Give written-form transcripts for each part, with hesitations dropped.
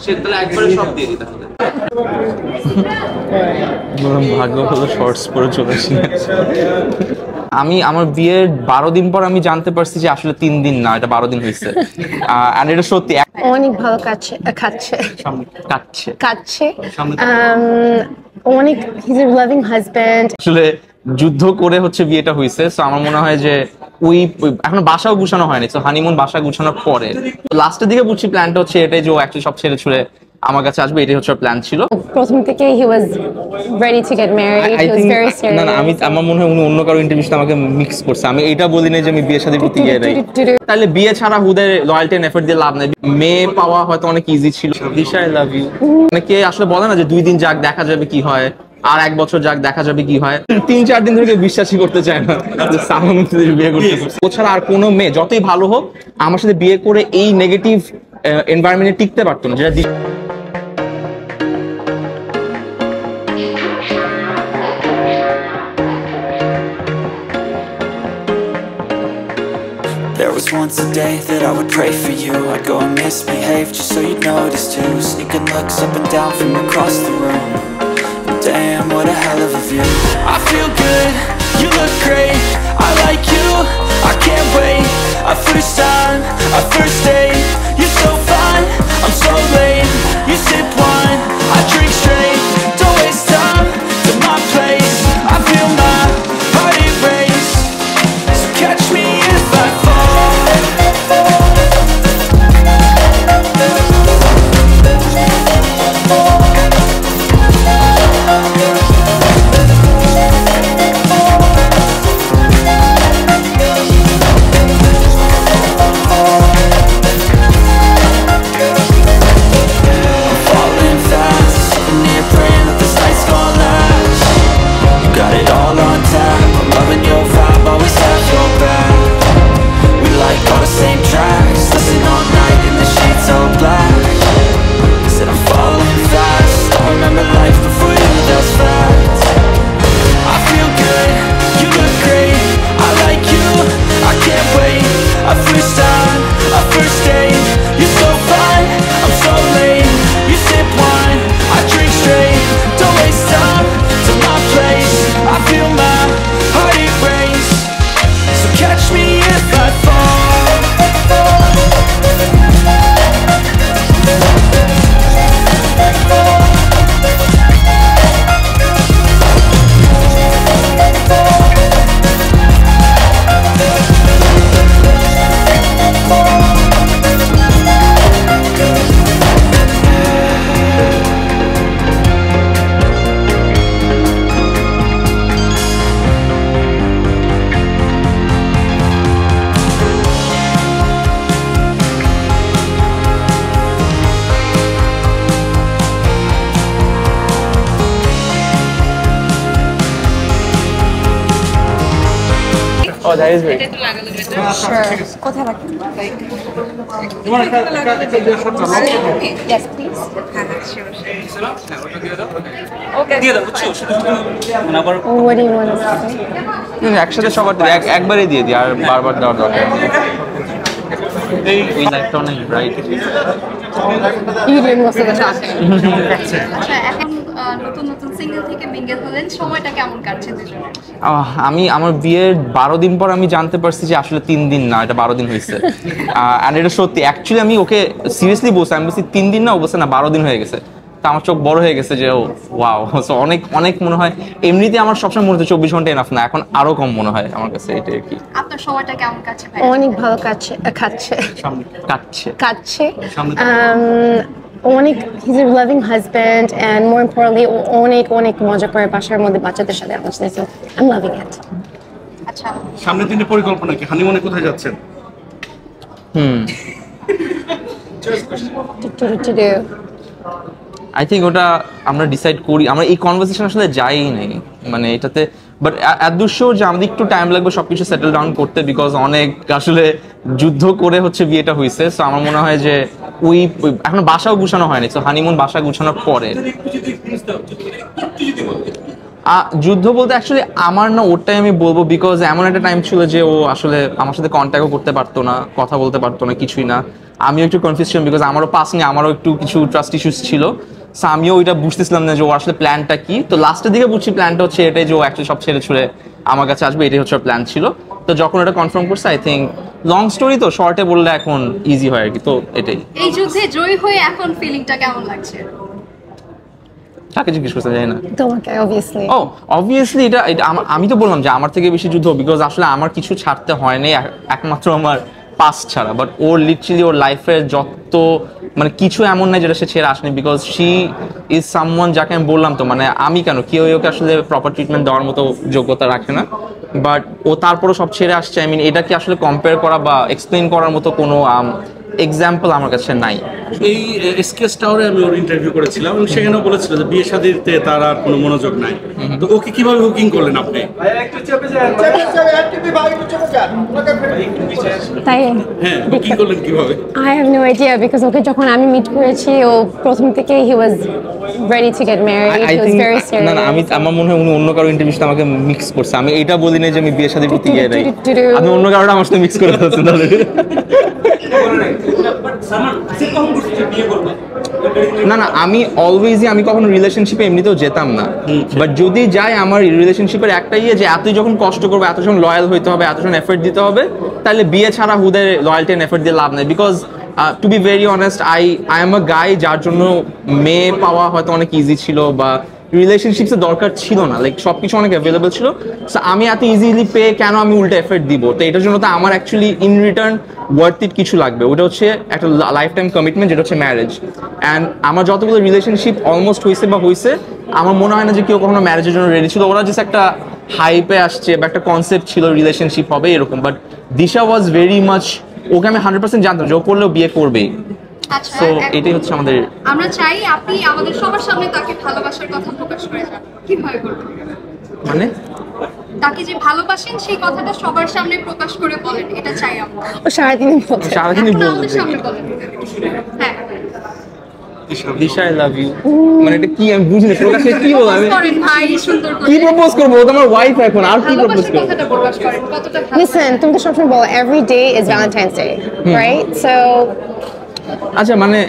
সে তাহলে একবারে সব দিয়ে দিতে হবে। ভাগ্য ভালো শর্টস পরে চলে আসি। আমি আমার বিয়ের 12 দিন পর আমি জানতে পারছি যে আসলে 3 দিন না, এটা 12 দিন হয়েছে। আর এটা সত্যি অনেক ভালো খাচ্ছে কাটছে অনেক হিজ এ লাভিং হাজব্যান্ড। আসলে যুদ্ধ করে হচ্ছে বিয়েটা হয়েছে, সো আমার মনে হয় যে ওই এখন বাসাও গুছানো হয়নি, তো হানিমুন বাসা গুছানোর পরে লাস্টের দিকে বুঝছি প্ল্যানটা হচ্ছে এটাই যে ও অ্যাকচুয়ালি সব ছেড়ে ছুড়ে আমার কাছে আসবে, এটাই হচ্ছে প্ল্যান ছিল প্রথম থেকে। He was ready to get married, he was very serious. না আমি আমার মনে হয় উনি অন্য কারো ইন্টারভিউতে আমাকে মিক্স করছে, আমি এটা বলি না যে আমি বিয়ের সাথে প্রতি ইয়ে নাই। তাহলে বিয়ে ছাড়া হুদে লয়্যালটি এন্ড এফর্ট দিয়ে লাভ নাই। মেয়ে পাওয়া হয়তো অনেক ইজি ছিল। দিশা আই লাভ ইউ অনেকে আসলে বলে না যে 2 দিন যাক দেখা যাবে কি হয়, আর 1 বছর যাক দেখা যাবে কি হয়। 3-4 দিন ধরে বিশ্বাসই করতে চায় না যে সালমান মুক্তাদির বিয়ে করতে। ও ছাড়া আর কোনো মেয়ে যতই ভালো হোক আমার সাথে বিয়ে করে এই নেগেটিভ এনভায়রনমেন্টে টিকতে পারতো না, যেটা There was once a day that I would pray for you. I'd go and misbehave just so you'd notice too. Sneaking looks up and down from across the room. Damn, what a hell of a view. I feel good, you look great. I like you, I can't wait. A first time, a first date. You're so fine, I'm so late. You sip wine, I drink straight. Don't waste time to my place. I feel my heart erase. So catch me if I fall. Oh, that is great. Sure. কোথায় রাখি? Yes, please. Okay. What do you want to say? একসাথে সবার একবারই দিয়ে দিই, আর বারবার দেওয়ার দরকার নেই। এই লাইটটা অনেক bright. You did most of the talking. আচ্ছা, এখন নতুন নতুন সিঙ্গেল থেকে মিঙ্গেল হলেন, সময়টা কেমন কাটছে দুজনের? আমি আমার বিয়ের 12 দিন পর আমি জানতে পারছি যে আসলে 3 দিন না, এটা 12 দিন হয়েছে। আর এটা সত্যি, অ্যাকচুয়ালি আমি ওকে সিরিয়াসলি বলছি, আমি বলছি 3 দিন না, ও বলছে না 12 দিন হয়ে গেছে। তা আমার চোখ বড় হয়ে গেছে যে ওয়াও। সো অনেক অনেক মনে হয়, এমনিতে আমার সবসময় মনে হচ্ছে 24 ঘন্টা এনাফ না, এখন আরো কম মনে হয় আমার কাছে। এটা কি আপনার সময়টা কেমন কাটছে ভাই? অনেক ভালো কাটছে অনেক he's a loving husband, and more importantly অনেক অনেক মজা করে বাসার মধ্যে বাচ্চাদের সাথে আমার সাথে। সো আই এম লাভিং ইট। আচ্ছা, সামনের দিনের পরিকল্পনা কি? হানিমুনে কোথায় যাচ্ছেন? আই থিঙ্ক ওটা আমরা ডিসাইড করি, আমরা এই কনভারসেশন আসলে যাই নাই মানে এটাতে। বাট এদুশোর যে আমাদের একটু টাইম লাগবে সবকিছু সেটেল ডাউন করতে, বিকজ অনেক আসলে যুদ্ধ করে হচ্ছে বিয়েটা হয়েছে। সো আমার মনে হয় যে ওই এখন বাসাও গুছানো হয়নি, সো হানিমুন বাসা গুছানোর পরে। যুদ্ধ বলতে অ্যাকচুয়ালি আমার না, ওটাই আমি বলবো, বিকজ এমন একটা টাইম ছিল যে ও আসলে আমার সাথে কন্ট্যাক্টও করতে পারতো না, কথা বলতে পারতো না, কিছুই না। আমিও একটু কনফিউজ ছিলাম বিকজ আমারও পাস নিয়ে আমারও একটু কিছু ট্রাস্ট ইস্যুস ছিল। সো আমিও ওইটা বুঝতেছিলাম না যে ও আসলে প্ল্যানটা কি। তো লাস্টের দিকে বুঝছি প্ল্যানটা হচ্ছে এটাই যে ও অ্যাকচুয়ালি সব ছেড়ে ছুড়ে আমার কাছে আসবে, এটাই হচ্ছে ওর প্ল্যান ছিল। তো যখন এটা কনফার্ম করছে, আই থিঙ্ক লং স্টোরি তো শর্টে বললে এখন ইজি হয় আর কি। তো এটাই। এই যুদ্ধে জয়ী হয়ে এখন ফিলিংটা কেমন লাগছে? কাকে জিজ্ঞেস করতে জানি না। তোমাকে অবভিয়াসলি। ও অবভিয়াসলি এটা আমি তো বললাম যে আমার থেকে বেশি যুদ্ধ, বিকজ আসলে আমার কিছু ছাড়তে হয় নাই একমাত্র আমার পাস্ট ছাড়া। বাট ওর লিটারালি ওর লাইফের যত মানে কিছু এমন নাই যেটা সে ছেড়ে আসেনি, বিকজ শি ইজ সামওয়ান যাকে আমি বললাম তো, মানে আমি কেন কেউ ওকে আসলে প্রপার ট্রিটমেন্ট দেওয়ার মতো যোগ্যতা রাখে না, বাট ও তারপরও সব ছেড়ে আসছে। আই মিন এটা কি আসলে কম্পেয়ার করা বা এক্সপ্লেন করার মতো কোনো এক্সাম্পল আমার কাছে নাই। এই এসকেএস টাওয়ারে আমি ওর ইন্টারভিউ করেছিলাম এবং সেখানেও বলেছিল যে বিয়ে শাদীতে তার আর কোনো মনোযোগ নাই। তো ওকে কিভাবে হুকিং করলেন আপনি? তাই হ্যাঁ, হুকিং করলেন কিভাবে? I have no idea because ওকে যখন আমি মিট করেছি ও প্রথম থেকে he was ready to get married. I He was think very serious. না আমার মনে হয় উনি অন্য কারো ইন্টারভিউতে আমাকে মিক্স করছে। আমি এটা বলি না যে আমি বিয়ে শাদীর প্রতি ইয়ে নাই, আমি অন্য কারোটা আমার সাথে মিক্স করে ফেলছি তাহলে। না আমি অলওয়েজই আমি কখনো রিলেশনশিপে এমনিতেও যেতাম না, বাট যদি যাই আমার রিলেশনশিপের একটা ইয়ে যে এতই যখন কষ্ট করবো, এত যখন লয়াল হইতে হবে, এত যখন এফর্ট দিতে হবে, তাহলে বিয়ে ছাড়া হুদে লয়ালটি এন্ড এফর্ট দিয়ে লাভ নেই। Because to be very honest I am a guy যার জন্য মেয়ে পাওয়া হয়তো অনেক ইজি ছিল বা রিলেশনশিপসে দরকার ছিল না, লাইক সবকিছু অনেক অ্যাভেলেবল ছিল। সো আমি এত ইজিলি পেয়ে কেন আমি উল্টো এফর্ট দিব? তো এটার জন্য তো আমার actually in return worth it কিছু লাগবে, ওটা হচ্ছে একটা লাইফ টাইম কমিটমেন্ট, যেটা হচ্ছে ম্যারেজ। অ্যান্ড আমার যতগুলো রিলেশনশিপ অলমোস্ট হয়েছে আমার মনে হয় না যে কেউ কখনো ম্যারেজের জন্য রেডি ছিল। ওরা জাস্ট একটা হাইপে আসছে বা একটা কনসেপ্ট ছিল রিলেশনশিপ হবে এরকম। But Disha was very much, okay আমি 100% জানতাম যে ও করলেও বিয়ে করবেই। আচ্ছা, সো এটাই হচ্ছে আমাদের। আমরা চাই আপনি আমাদের সবার সামনে তাকে ভালোবাসার কথা প্রকাশ করে যান। কিভাবে করবেন? মানে তাকে যে ভালোবাসেন সেই কথাটা সবার সামনে প্রকাশ করে বলেন, এটা চাই আমরা। ও সারাদিনই বলছে। সারাদিনই এখন বলতে আমাদের সামনে বলেন। হ্যাঁ, দিশা আই লাভ ইউ, মানে এটা কি আমি বুঝি না প্রকাশে কি বলবো আমি, করেন ভাই সুন্দর করে। কি প্রপোজ করবো? ও তো আমার ওয়াইফ এখন, আর কি প্রপোজ ভালোবাসার করবো? কথাটা প্রকাশ করেন, কতটা ভালো। Listen, তুমি তো সবসময় বলো every day is Valentine's Day, right? So আচ্ছা মানে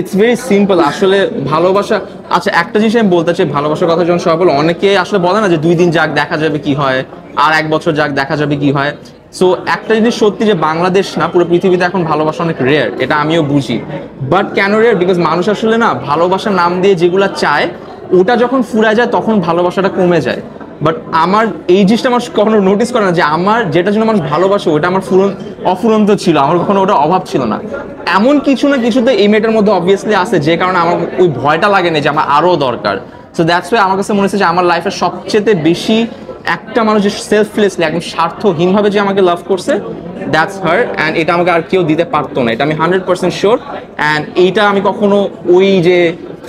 ইটস ভেরি সিম্পল আসলে ভালোবাসা। আচ্ছা একটা জিনিস আমি বলতে চাই, ভালোবাসার কথা যখন সবাই বলে, অনেকে আসলে বলে না যে 2 দিন যাক দেখা যাবে কি হয়, আর 1 বছর যাক দেখা যাবে কি হয়। সো একটা জিনিস সত্যি যে বাংলাদেশ না পুরো পৃথিবীতে এখন ভালোবাসা অনেক রেয়ার, এটা আমিও বুঝি। বাট কেন রেয়ার? বিকজ মানুষ আসলে না ভালোবাসার নাম দিয়ে যেগুলা চায়, ওটা যখন ফুরায় যায় তখন ভালোবাসাটা কমে যায়। বাট আমার এই জিনিসটা আমার কখনো নোটিস করে না যে আমার যেটার জন্য মানুষ ভালোবাসে ওটা আমার অফুরন্ত ছিল, আমার কখনো ওটা অভাব ছিল না। এমন কিছু না কিছু তো এই মেয়েটার মধ্যে অবভিয়াসলি আছে, যে কারণে আমার ওই ভয়টা লাগে না যে আমার আরও দরকার। সো দ্যাটস ওয়াই আমার কাছে মনে হচ্ছে যে আমার লাইফের সবচেয়ে বেশি একটা মানুষ যে সেলফলেসলি একদম স্বার্থহীনভাবে যে আমাকে লাভ করছে, দ্যাটস হার। অ্যান্ড এটা আমাকে আর কেউ দিতে পারতো না, এটা আমি 100% শিওর। অ্যান্ড এইটা আমি কখনো ওই যে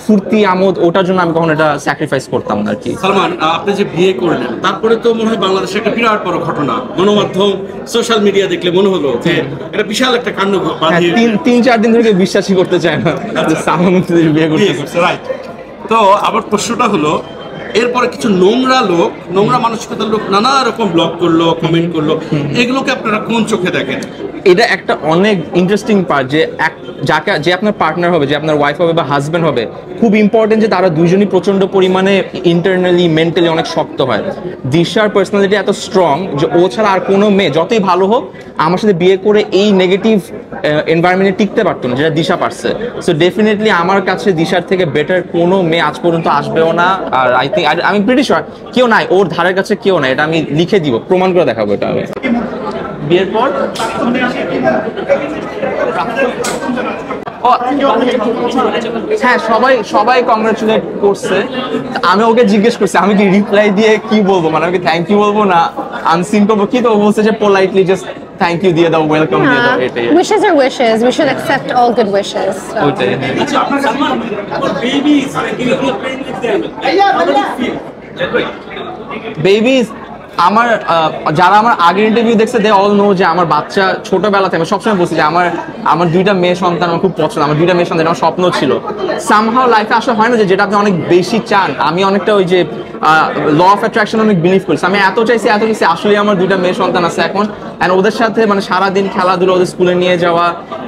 ফুর্তি আমোদ ওটার জন্য আমি কখনো এটা স্যাক্রিফাইস করতাম না আর কি। সালমান, আপনি যে বিয়ে করলেন তারপরে তো মনে হয় বাংলাদেশে একটা বিরাট বড় ঘটনা, গণমাধ্যম সোশ্যাল মিডিয়া দেখলে মনে হলো যে এটা বিশাল একটা কাণ্ড বাঁধিয়ে 3-4 দিন ধরে বিশ্বাসই করতে চায় না যে সালমান মুক্তাদির বিয়ে করতেছে। রাইট। তো আবার প্রশ্নটা হলো, এরপরে কিছু নোংরা মানসিকতার লোক নানা রকম ব্লগ করলো, কমেন্ট করলো, এগুলোকে আপনারা কোন চোখে দেখেন? এটা একটা অনেক ইন্টারেস্টিং পার্ট যে যে আপনার পার্টনার হবে, যে আপনার ওয়াইফ হবে বা হাজব্যান্ড হবে, খুব ইম্পর্টেন্ট যে তারা দুইজনই প্রচন্ড পরিমাণে ইন্টারনালি মেন্টালি অনেক শক্ত হয়। দিশার পার্সোনালিটি এত স্ট্রং যে ও ছাড়া আর কোনো মেয়ে যতই ভালো হোক আমার সাথে বিয়ে করে এই নেগেটিভ এনভায়রনমেন্টে টিকতে পারতো না, যেটা দিশা পারছে। সো ডেফিনেটলি আমার কাছে দিশার থেকে বেটার কোনো মেয়ে আজ পর্যন্ত আসবেও না। আর আই থিঙ্ক আমি প্রিটি শিওর কেউ নাই ওর ধারের কাছে, কেউ নাই। এটা আমি লিখে দিব, প্রমাণ করে দেখাবো এটা আমি বিয়ের পর। হ্যাঁ সবাই কংগ্রাচুলেট করছে। আমি ওকে জিজ্ঞেস করছি আমি কি রিপ্লাই দিয়ে কি বলবো, মানে আমি থ্যাংক ইউ বলবো না আনসিন করবো কি, তো ও বলছে যে পোলাইটলি জাস্ট থ্যাংক ইউ দিয়ে দাও, ওয়েলকাম দিয়ে দাও, এটাই। wishes are wishes, we should accept all good wishes. So. ওইটাই। আচ্ছা, আপনার Salman, your baby is playing with them. How do you feel? Babies আমার যারা আমার আগের ইন্টারভিউ দেখছে দে অল নো যে আমার বাচ্চা ছোটবেলা থেকে আমি সবসময় বলছি যে আমার দুইটা মেয়ে সন্তান আমার খুব পছন্দ, আমার দুইটা মেয়ে সন্তান আমার স্বপ্ন ছিল। সামহাও লাইফে আসলে হয় না যে যেটা আপনি অনেক বেশি চান। আমি অনেকটা ওই যে ল অফ অ্যাট্রাকশন অনেক বিলিভ করছি, আমি এত চাইছি আসলে আমার দুইটা মেয়ে সন্তান আছে এখন, অ্যান্ড ওদের সাথে মানে সারাদিন খেলাধুলা, ওদের স্কুলে নিয়ে যাওয়া,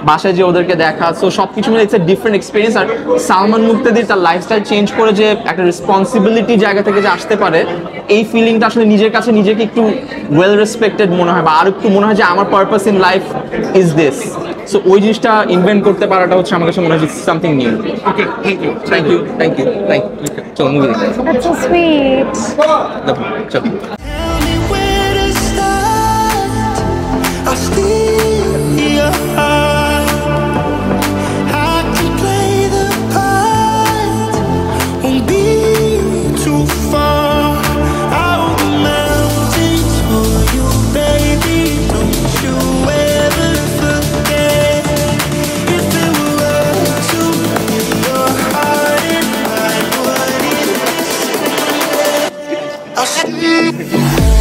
বাসায় যে ওদেরকে দেখা, সো সবকিছু মিলে ইটস এ ডিফারেন্ট এক্সপিরিয়েন্স। আর সালমান মুক্তাদির তার লাইফস্টাইল চেঞ্জ করে যে একটা রেসপন্সিবিলিটি জায়গা থেকে যে আসতে পারে, এই ফিলিংটা আসলে নিজের কাছে নিজেকে একটু ওয়েল রেসপেক্টেড মনে হয়, বা আর একটু মনে হয় যে আমার purpose in life is this. So ওই জিনিসটা ইনভেন্ট করতে পারাটা হচ্ছে আমার কাছে মনে হয় something new. Okay, thank you. Thank you. চলো মুভি দেখি। That's so sweet. চলো। Tell me where to start. I steal your heart. I can play the part. Won't be too far. I'll the mountains for you, baby. Don't you ever forget. If it were up to me, your heart and mine, would it? I see.